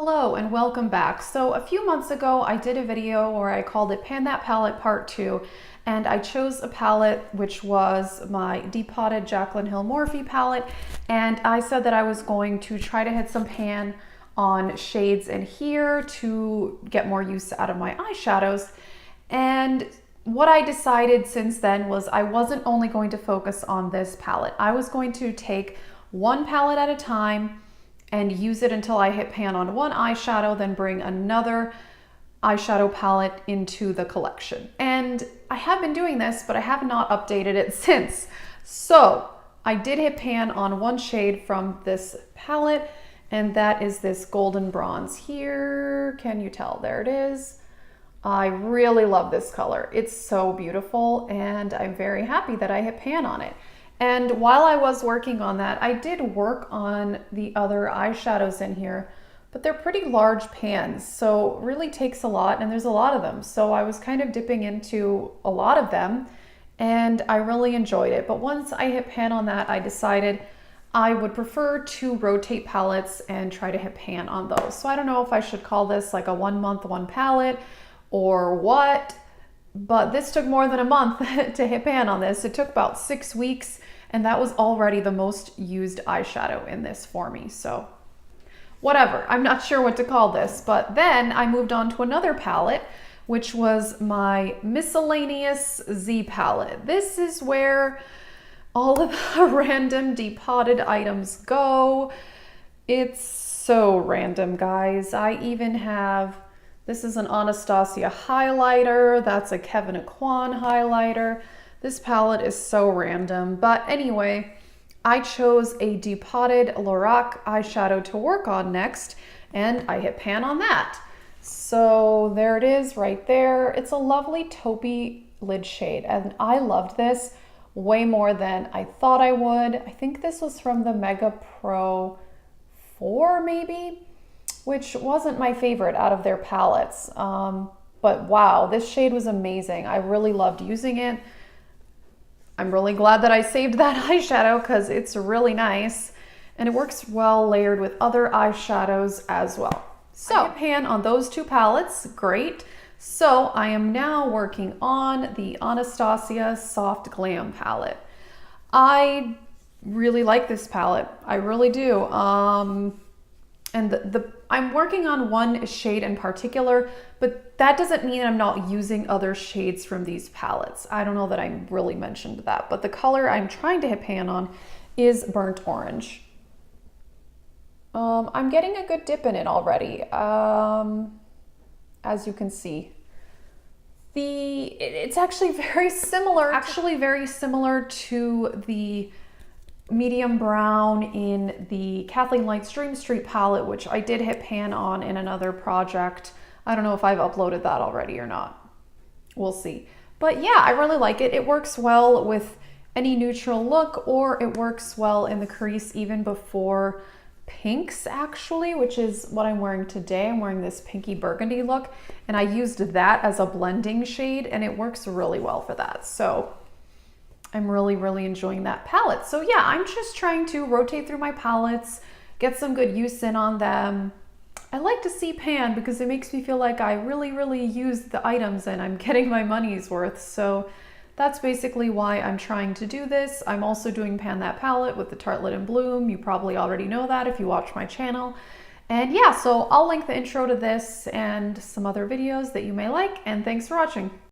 Hello and welcome back. So a few months ago I did a video where I called it Pan That Palette Part 2, and I chose a palette which was my Dupatta Jaclyn Hill Morphe palette, and I said that I was going to try to hit some pan on shades in here to get more use out of my eyeshadows. And what I decided since then was I wasn't only going to focus on this palette. I was going to take one palette at a time and use it until I hit pan on one eyeshadow, then bring another eyeshadow palette into the collection. And I have been doing this, but I have not updated it since. So I did hit pan on one shade from this palette, and that is this golden bronze here. Can you tell? There it is. I really love this color. It's so beautiful, and I'm very happy that I hit pan on it. And while I was working on that, I did work on the other eyeshadows in here, but they're pretty large pans, so it really takes a lot, and there's a lot of them. So I was kind of dipping into a lot of them, and I really enjoyed it. But once I hit pan on that, I decided I would prefer to rotate palettes and try to hit pan on those. So I don't know if I should call this like a 1 month, one palette or what, but this took more than a month to hit pan on this. It took about 6 weeks, and that was already the most used eyeshadow in this for me. So whatever, I'm not sure what to call this. But then I moved on to another palette, which was my Miscellaneous Z palette. This is where all of the random depotted items go. It's so random, guys. I even have, this is an Anastasia highlighter. That's a Kevin Aquan highlighter. This palette is so random, but anyway, I chose a depotted Lorac eyeshadow to work on next, and I hit pan on that. So there it is right there. It's a lovely taupey lid shade, and I loved this way more than I thought I would. I think this was from the Mega Pro 4 maybe, which wasn't my favorite out of their palettes. But wow, this shade was amazing. I really loved using it. I'm really glad that I saved that eyeshadow because it's really nice, and it works well layered with other eyeshadows as well. So I hit pan on those two palettes, great. So I am now working on the Anastasia Soft Glam palette. I really like this palette, I really do. And I'm working on one shade in particular, but that doesn't mean I'm not using other shades from these palettes. I don't know that I really mentioned that, but the color I'm trying to hit pan on is burnt orange. I'm getting a good dip in it already, as you can see. It's actually very similar to the medium brown in the Kathleen Light's Dream Street palette, which I did hit pan on in another project. I don't know if I've uploaded that already or not. We'll see. But yeah, I really like it. It works well with any neutral look, or it works well in the crease even before pinks actually, which is what I'm wearing today. I'm wearing this pinky burgundy look, and I used that as a blending shade, and it works really well for that. So I'm really enjoying that palette. So yeah, I'm just trying to rotate through my palettes, get some good use in on them. I like to see pan because it makes me feel like I really used the items and I'm getting my money's worth. So that's basically why I'm trying to do this. I'm also doing pan that palette with the Tartelette in Bloom. You probably already know that if you watch my channel. And yeah, so I'll link the intro to this and some other videos that you may like, and thanks for watching.